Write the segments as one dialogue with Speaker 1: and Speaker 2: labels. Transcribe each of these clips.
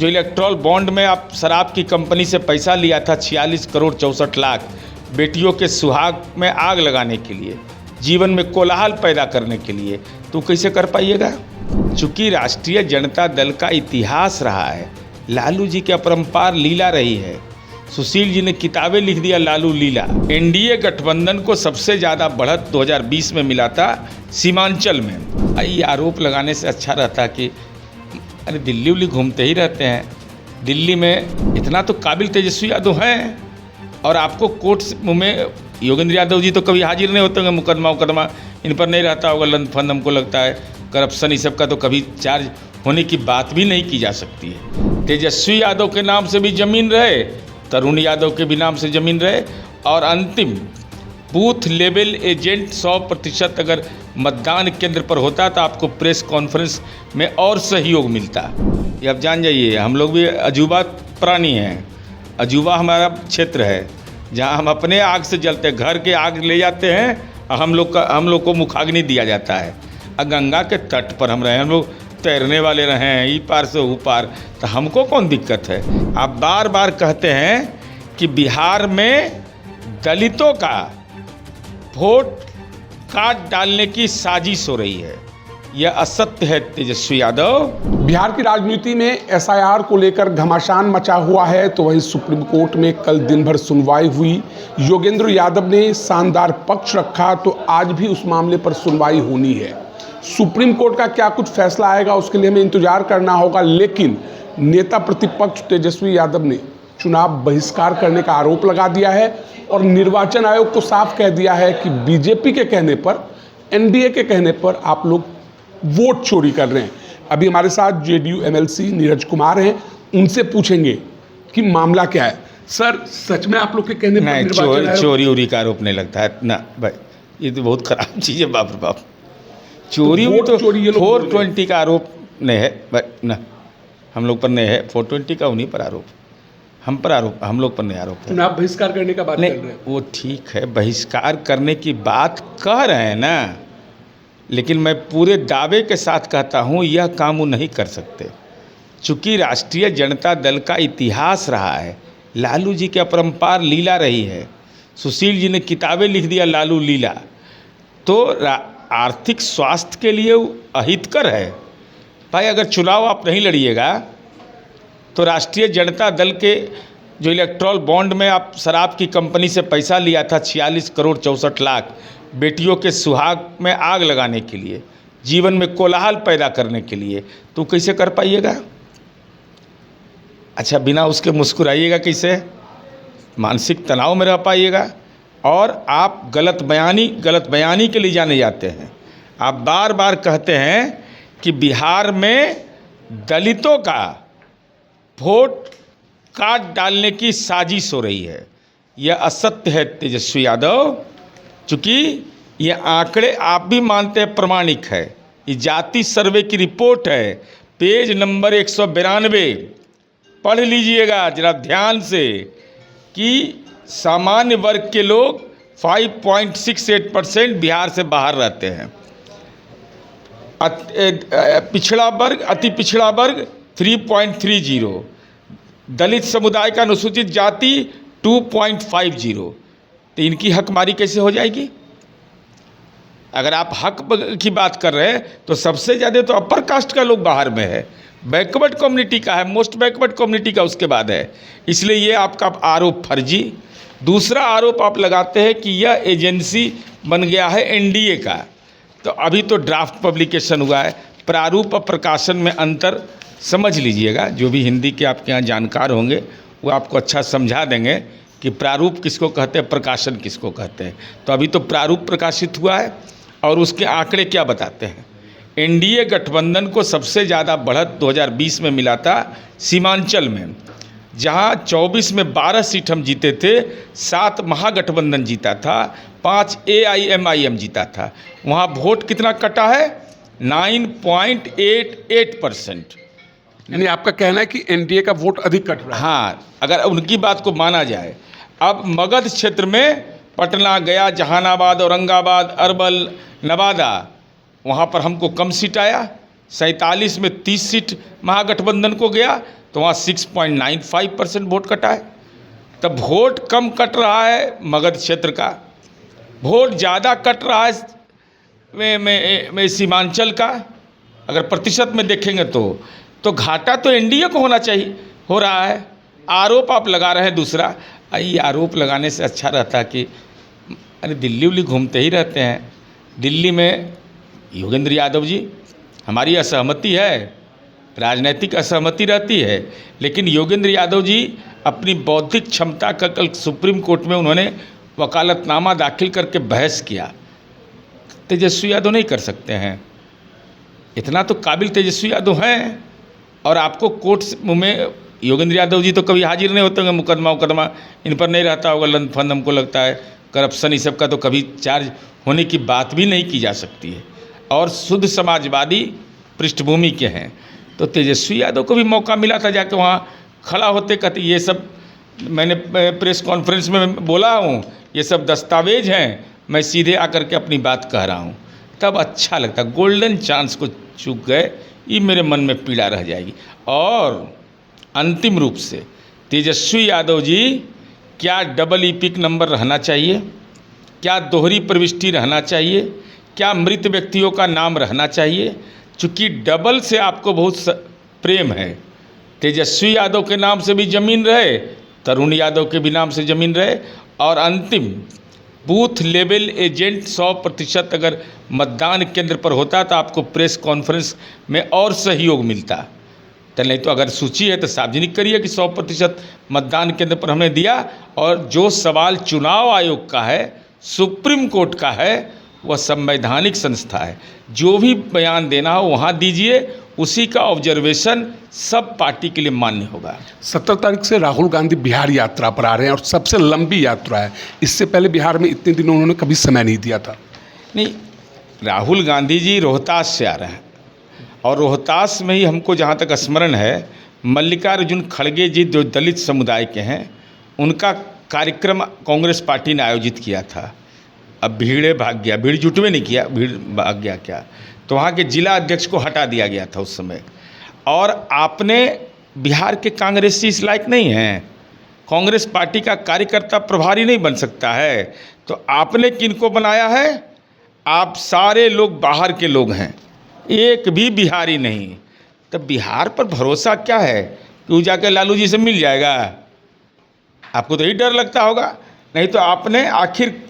Speaker 1: जो Electral bond में आप शराब की कंपनी से पैसा लिया था 46 करोड़ 64 लाख, बेटियों के सुहाग में आग लगाने के लिए, जीवन में कोलाहल पैदा करने के लिए, तो कैसे कर पाइएगा? चूँकि राष्ट्रीय जनता दल का इतिहास रहा है, लालू जी की अपरंपार लीला रही है। सुशील जी ने किताबें लिख दिया लालू लीला। एनडीए गठबंधन को सबसे ज़्यादा बढ़त 2020 में मिला था सीमांचल में। ये आरोप लगाने से अच्छा रहता कि अरे दिल्ली उल्ली घूमते ही रहते हैं, दिल्ली में इतना तो काबिल तेजस्वी यादव हैं, और आपको कोर्ट में योगेंद्र यादव जी तो कभी हाजिर नहीं होते होंगे, मुकदमा इन पर नहीं रहता होगा, लंद फंद हमको लगता है, करप्शन इस सब का तो कभी चार्ज होने की बात भी नहीं की जा सकती है। तेजस्वी यादव के नाम से भी ज़मीन रहे, तरुण यादव के भी नाम से ज़मीन रहे, और अंतिम बूथ लेवल एजेंट 100% अगर मतदान केंद्र पर होता तो आपको प्रेस कॉन्फ्रेंस में और सहयोग मिलता। ये आप जान जाइए, हम लोग भी अजूबा प्राणी हैं, अजूबा हमारा क्षेत्र है जहाँ हम अपने आग से जलते हैं, घर के आग ले जाते हैं, हम लोग को मुखाग्नि दिया जाता है। और गंगा के तट पर हम रहे, हम लोग तैरने वाले रहे हैं, ई पार से ऊ पार, तो हमको कौन दिक्कत है? आप बार बार कहते हैं कि बिहार में दलितों का वोट काट डालने की साजिश हो रही है, यह असत्य है तेजस्वी यादव।
Speaker 2: बिहार की राजनीति में एसआईआर को लेकर घमासान मचा हुआ है, तो वहीं सुप्रीम कोर्ट में कल दिन भर सुनवाई हुई। योगेंद्र यादव ने शानदार पक्ष रखा, तो आज भी उस मामले पर सुनवाई होनी है। सुप्रीम कोर्ट का क्या कुछ फैसला आएगा उसके लिए हमें इंतजार करना होगा, लेकिन नेता प्रतिपक्ष तेजस्वी यादव ने चुनाव बहिष्कार करने का आरोप लगा दिया है और निर्वाचन आयोग को साफ कह दिया है कि बीजेपी के कहने पर, एनडीए के कहने पर आप लोग वोट चोरी कर रहे हैं। अभी हमारे साथ जेडीयू एमएलसी नीरज कुमार हैं, उनसे पूछेंगे कि मामला क्या है। सर, सच में आप लोग के कहने पर
Speaker 1: चोरी उरी का आरोप नहीं लगता है ना भाई, ये तो बहुत खराब चीज़ है, बाप रे बाप। चोरी तो 420 का आरोप नहीं है भाई ना, हम लोग पर नहीं है 420 का, उन्हीं पर आरोप, हम पर आरोप, हम लोग पर नहीं आरोप है।
Speaker 2: चुनाव बहिष्कार करने का बात कर रहे हैं,
Speaker 1: वो ठीक है, बहिष्कार करने की बात कह रहे हैं ना, लेकिन मैं पूरे दावे के साथ कहता हूँ यह काम वो नहीं कर सकते। चूँकि राष्ट्रीय जनता दल का इतिहास रहा है, लालू जी की अपरंपार लीला रही है। सुशील जी ने किताबें लिख दिया लालू लीला, तो आर्थिक स्वास्थ्य के लिए अहितकर है भाई। अगर चुनाव आप नहीं लड़िएगा तो राष्ट्रीय जनता दल के जो इलेक्ट्रॉल बॉन्ड में आप शराब की कंपनी से पैसा लिया था 46 करोड़ 64 लाख, बेटियों के सुहाग में आग लगाने के लिए, जीवन में कोलाहल पैदा करने के लिए, तो कैसे कर पाइएगा? अच्छा, बिना उसके मुस्कुराइएगा कैसे? मानसिक तनाव में रह पाइएगा। और आप गलत बयानी के लिए जाने जाते हैं। आप बार बार कहते हैं कि बिहार में दलितों का वोट काट डालने की साजिश हो रही है, यह असत्य है तेजस्वी यादव। चूँकि ये आंकड़े आप भी मानते हैं प्रमाणिक है, ये जाति सर्वे की रिपोर्ट है, पेज नंबर 192, पढ़ लीजिएगा जरा ध्यान से, कि सामान्य वर्ग के लोग 5.68% बिहार से बाहर रहते हैं, पिछड़ा वर्ग, अति पिछड़ा वर्ग 3.30, दलित समुदाय का अनुसूचित जाति 2.50। तो इनकी हकमारी कैसे हो जाएगी? अगर आप हक की बात कर रहे हैं तो सबसे ज़्यादा तो अपर कास्ट का लोग बाहर में है, बैकवर्ड कम्युनिटी का है, मोस्ट बैकवर्ड कम्युनिटी का उसके बाद है। इसलिए ये आपका आरोप फर्जी। दूसरा आरोप आप लगाते हैं कि यह एजेंसी बन गया है एनडीए का। तो अभी तो ड्राफ्ट पब्लिकेशन हुआ है, प्रारूप और प्रकाशन में अंतर समझ लीजिएगा। जो भी हिंदी के आपके यहाँ जानकार होंगे वो आपको अच्छा समझा देंगे कि प्रारूप किसको कहते हैं, प्रकाशन किसको कहते हैं। तो अभी तो प्रारूप प्रकाशित हुआ है और उसके आंकड़े क्या बताते हैं। एनडीए गठबंधन को सबसे ज़्यादा बढ़त 2020 में मिला था सीमांचल में, जहां 24 में 12 सीट हम जीते थे, 7 महागठबंधन जीता था, 5 AIMIM जीता था। वहां वोट कितना कटा है? 9.88%।
Speaker 2: यानी आपका कहना है कि एनडीए का वोट अधिक कट रहा है?
Speaker 1: हाँ, अगर उनकी बात को माना जाए। अब मगध क्षेत्र में पटना, गया, जहानाबाद, औरंगाबाद, अरवल, नवादा, वहाँ पर हमको कम सीट आया। 47 में 30 सीट महागठबंधन को गया, तो वहाँ 6.95% वोट कटा है। तब वोट कम कट रहा है मगध क्षेत्र का, वोट ज़्यादा कट रहा है में सीमांचल का। अगर प्रतिशत में देखेंगे तो घाटा तो एनडीए को होना चाहिए, हो रहा है। आरोप आप लगा रहे हैं दूसरा, ये आरोप लगाने से अच्छा रहता है कि अरे दिल्ली उल्ली घूमते ही रहते हैं। दिल्ली में योगेंद्र यादव जी, हमारी असहमति है, राजनीतिक असहमति रहती है, लेकिन योगेंद्र यादव जी अपनी बौद्धिक क्षमता का कल सुप्रीम कोर्ट में उन्होंने वकालतनामा दाखिल करके बहस किया। तेजस्वी यादव नहीं कर सकते हैं, इतना तो काबिल तेजस्वी यादव हैं। और आपको कोर्ट में योगेंद्र यादव जी तो कभी हाजिर नहीं होते होंगे, मुकदमा इन पर नहीं रहता होगा, लंद फंद हमको लगता है, करप्शन इस सब का तो कभी चार्ज होने की बात भी नहीं की जा सकती है, और शुद्ध समाजवादी पृष्ठभूमि के हैं। तो तेजस्वी यादव को भी मौका मिला था जाके वहाँ खड़ा होते, कहते ये सब मैंने प्रेस कॉन्फ्रेंस में बोला हूँ, ये सब दस्तावेज हैं, मैं सीधे आकर के अपनी बात कह रहा हूँ, तब अच्छा लगता। गोल्डन चांस को चूक गए, ये मेरे मन में पीड़ा रह जाएगी। और अंतिम रूप से तेजस्वी यादव जी, क्या डबल ईपिक नंबर रहना चाहिए, क्या दोहरी प्रविष्टि रहना चाहिए, क्या मृत व्यक्तियों का नाम रहना चाहिए? चूँकि डबल से आपको बहुत प्रेम है, तेजस्वी यादव के नाम से भी ज़मीन रहे, तरुण यादव के भी नाम से ज़मीन रहे, और अंतिम बूथ लेवल एजेंट 100% अगर मतदान केंद्र पर होता तो आपको प्रेस कॉन्फ्रेंस में और सहयोग मिलता। तो नहीं तो अगर सूची है तो सार्वजनिक करिए कि 100% मतदान केंद्र पर हमने दिया, और जो सवाल चुनाव आयोग का है, सुप्रीम कोर्ट का है, वह संवैधानिक संस्था है, जो भी बयान देना हो वहाँ दीजिए, उसी का ऑब्जर्वेशन सब पार्टी के लिए मान्य होगा।
Speaker 2: 17 तारीख से राहुल गांधी बिहार यात्रा पर आ रहे हैं, और सबसे लंबी यात्रा है। इससे पहले बिहार में इतने दिनों उन्होंने कभी समय नहीं दिया था।
Speaker 1: नहीं, राहुल गांधी जी रोहतास से आ रहे हैं, और रोहतास में ही हमको जहाँ तक स्मरण है, मल्लिकार्जुन खड़गे जी जो दलित समुदाय के हैं, उनका कार्यक्रम कांग्रेस पार्टी ने आयोजित किया था। अब भीड़े भाग गया, भीड़ जुटवे नहीं किया, भीड़ भाग गया क्या, तो वहाँ के जिला अध्यक्ष को हटा दिया गया था उस समय। और आपने बिहार के कांग्रेसी इस लायक नहीं हैं, कांग्रेस पार्टी का कार्यकर्ता प्रभारी नहीं बन सकता है, तो आपने किनको बनाया है? आप सारे लोग बाहर के लोग हैं, एक भी बिहारी नहीं। तब बिहार पर भरोसा क्या है कि वो जाकर लालू जी से मिल जाएगा? आपको तो यही डर लगता होगा। नहीं तो आपने आखिर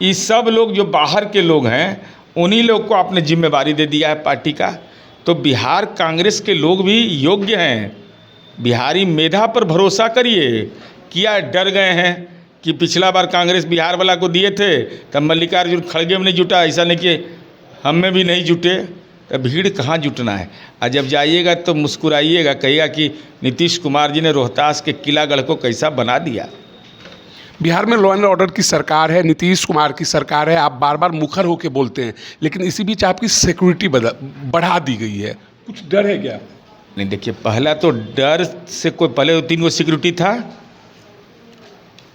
Speaker 1: ये सब लोग जो बाहर के लोग हैं, उन्हीं लोग को आपने जिम्मेवारी दे दिया है पार्टी का। तो बिहार कांग्रेस के लोग भी योग्य हैं, बिहारी मेधा पर भरोसा करिए। क्या डर गए हैं कि पिछला बार कांग्रेस बिहार वाला को दिए थे, तब मल्लिकार्जुन खड़गे में नहीं जुटा, ऐसा नहीं कि हम में भी नहीं जुटे। तो भीड़ कहाँ जुटना है? और जब जाइएगा तो मुस्कुराइएगा, कहिएगा कि नीतीश कुमार जी ने रोहतास के किलागढ़ को कैसा बना दिया।
Speaker 2: बिहार में लॉ एंड ऑर्डर की सरकार है, नीतीश कुमार की सरकार है, आप बार बार मुखर होकर बोलते हैं, लेकिन इसी बीच आपकी सिक्योरिटी बढ़ा दी गई है, कुछ डर है क्या?
Speaker 1: नहीं, देखिए, पहला तो डर से कोई, पहले तो 3 गो सिक्योरिटी था,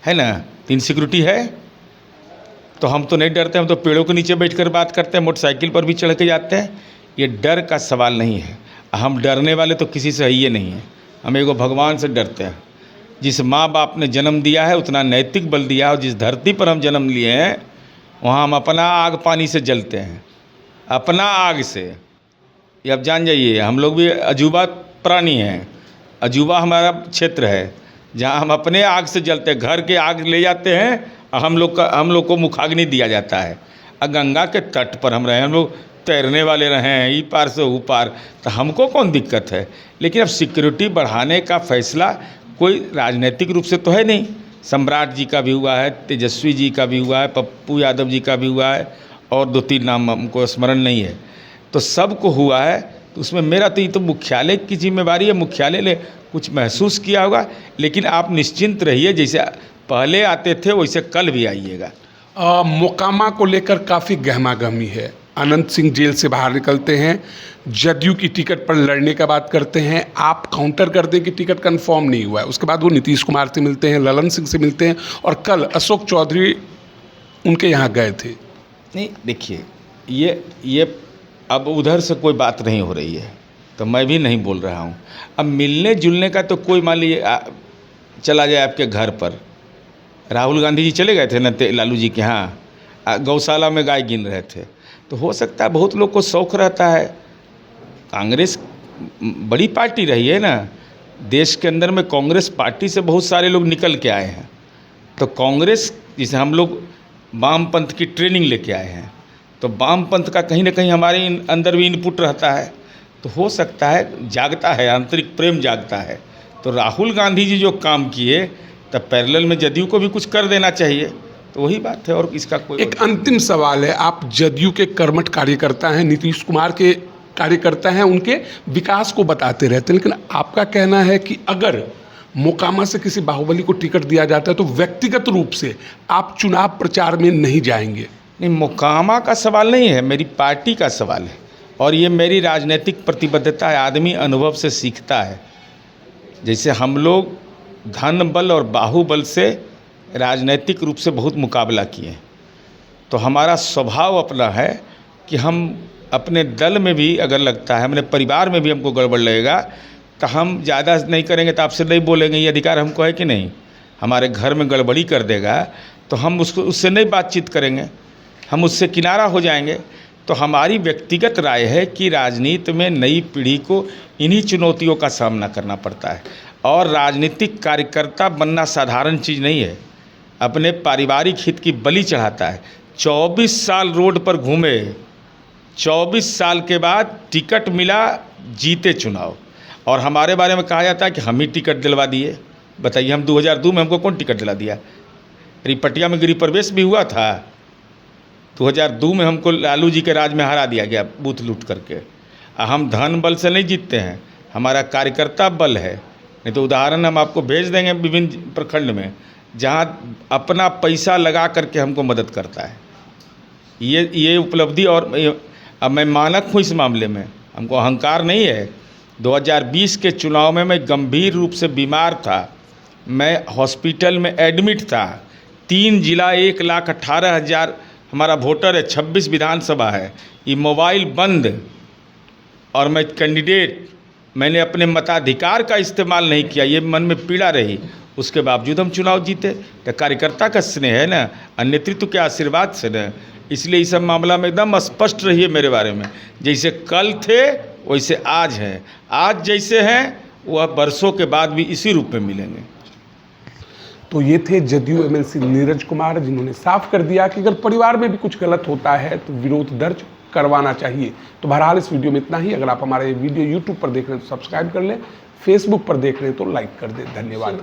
Speaker 1: है ना, 3 सिक्योरिटी है, तो हम तो नहीं डरते, हम तो पेड़ों के नीचे बैठकर बात करते हैं, मोटरसाइकिल पर भी चढ़ के जाते हैं। ये डर का सवाल नहीं है, हम डरने वाले तो किसी से ही नहीं है, हम एगो भगवान से डरते हैं। जिस माँ बाप ने जन्म दिया है उतना नैतिक बल दिया है, और जिस धरती पर हम जन्म लिए हैं वहाँ हम अपना आग पानी से जलते हैं, अपना आग से। ये आप जान जाइए, हम लोग भी अजूबा प्राणी हैं, अजूबा हमारा क्षेत्र है जहाँ हम अपने आग से जलते हैं। घर के आग ले जाते हैं और हम लोग को मुखाग्नि दिया जाता है। और गंगा के तट पर हम रहे, हम लोग तैरने वाले रहे हैं, ई पार से ऊ पार, तो हमको कौन दिक्कत है? लेकिन अब सिक्योरिटी बढ़ाने का फैसला कोई राजनीतिक रूप से तो है नहीं। सम्राट जी का भी हुआ है, तेजस्वी जी का भी हुआ है, पप्पू यादव जी का भी हुआ है, और 2-3 नाम हमको स्मरण नहीं है, तो सबको हुआ है। तो उसमें मेरा तो ये तो मुख्यालय की जिम्मेवारी है, मुख्यालय ने कुछ महसूस किया होगा। लेकिन आप निश्चिंत रहिए, जैसे पहले आते थे वैसे कल भी आइएगा।
Speaker 2: मोकामा को लेकर काफ़ी गहमागहमी है। अनंत सिंह जेल से बाहर निकलते हैं, जदयू की टिकट पर लड़ने का बात करते हैं, आप काउंटर कर दें कि टिकट कंफर्म नहीं हुआ है। उसके बाद वो नीतीश कुमार से मिलते हैं, ललन सिंह से मिलते हैं, और कल अशोक चौधरी उनके यहाँ गए थे।
Speaker 1: नहीं, देखिए, ये अब उधर से कोई बात नहीं हो रही है, तो तो मैं भी नहीं बोल रहा हूँ। अब मिलने जुलने का तो कोई मान लीजिए चला जाए आपके घर पर, राहुल गांधी जी चले गए थे न लालू जी के यहाँ, गौशाला में गाय गिन रहे थे, तो हो सकता है बहुत लोग को शौक़ रहता है। कांग्रेस बड़ी पार्टी रही है ना, देश के अंदर में कांग्रेस पार्टी से बहुत सारे लोग निकल के आए हैं। तो कांग्रेस, जिसे हम लोग वामपंथ की ट्रेनिंग लेके आए हैं, तो वामपंथ का कहीं ना कहीं हमारे अंदर भी इनपुट रहता है। तो हो सकता है जागता है, आंतरिक प्रेम जागता है। तो राहुल गांधी जी जो काम किए, तब पैरेलल में जदयू को भी कुछ कर देना चाहिए। तो वही बात है, और इसका कोई
Speaker 2: एक अंतिम सवाल है, आप जदयू के कर्मठ कार्यकर्ता हैं, नीतीश कुमार के कार्यकर्ता हैं, उनके विकास को बताते रहते हैं, लेकिन आपका कहना है कि अगर मोकामा से किसी बाहुबली को टिकट दिया जाता है तो व्यक्तिगत रूप से आप चुनाव प्रचार में नहीं जाएंगे।
Speaker 1: नहीं, मोकामा का सवाल नहीं है, मेरी पार्टी का सवाल है, और ये मेरी राजनीतिक प्रतिबद्धता है। आदमी अनुभव से सीखता है। जैसे हम लोग धन बल और बाहुबल से राजनीतिक रूप से बहुत मुकाबला किए, तो हमारा स्वभाव अपना है कि हम अपने दल में भी अगर लगता है, अपने परिवार में भी हमको गड़बड़ लगेगा, तो हम ज़्यादा नहीं करेंगे, तो आपसे नहीं बोलेंगे, ये अधिकार हमको है कि नहीं। हमारे घर में गड़बड़ी कर देगा तो हम उससे नहीं बातचीत करेंगे, हम उससे किनारा हो जाएंगे। तो हमारी व्यक्तिगत राय है कि राजनीति में नई पीढ़ी को इन्हीं चुनौतियों का सामना करना पड़ता है, और राजनीतिक कार्यकर्ता बनना साधारण चीज़ नहीं है। अपने पारिवारिक हित की बलि चढ़ाता है। 24 साल रोड पर घूमे, 24 साल के बाद टिकट मिला, जीते चुनाव, और हमारे बारे में कहा जाता है कि हम ही टिकट दिलवा दिए। बताइए, हम 2002 में हमको कौन टिकट दिला दिया? रिपटिया में गृह प्रवेश भी हुआ था 2002 में, हमको लालू जी के राज में हरा दिया गया बूथ लूट करके। हम धन बल से नहीं जीतते हैं, हमारा कार्यकर्ता बल है। नहीं तो उदाहरण हम आपको भेज देंगे विभिन्न प्रखंड में, जहाँ अपना पैसा लगा करके हमको मदद करता है। ये उपलब्धि, और अब मैं मानक हूँ इस मामले में, हमको अहंकार नहीं है। 2020 के चुनाव में मैं गंभीर रूप से बीमार था, मैं हॉस्पिटल में एडमिट था। 3 जिला 1,18,000 हमारा वोटर है, 26 विधानसभा है, ये मोबाइल बंद, और मैं कैंडिडेट, मैंने अपने मताधिकार का इस्तेमाल नहीं किया, ये मन में पीड़ा रही। उसके बावजूद हम चुनाव जीते। तो कार्यकर्ता का स्नेह है ना, और नेतृत्व के आशीर्वाद से न। इसलिए इस सब मामला में एकदम स्पष्ट रहिए मेरे बारे में। जैसे कल थे वैसे आज हैं, आज जैसे हैं वह बरसों के बाद भी इसी रूप में मिलेंगे।
Speaker 2: तो ये थे जदयू एमएलसी नीरज कुमार, जिन्होंने साफ कर दिया कि अगर परिवार में भी कुछ गलत होता है तो विरोध दर्ज करवाना चाहिए। तो बहरहाल इस वीडियो में इतना ही। अगर आप हमारे वीडियो यूट्यूब पर देख रहे हैं तो सब्सक्राइब कर लें, फेसबुक पर देख रहे हैं तो लाइक कर दें। धन्यवाद।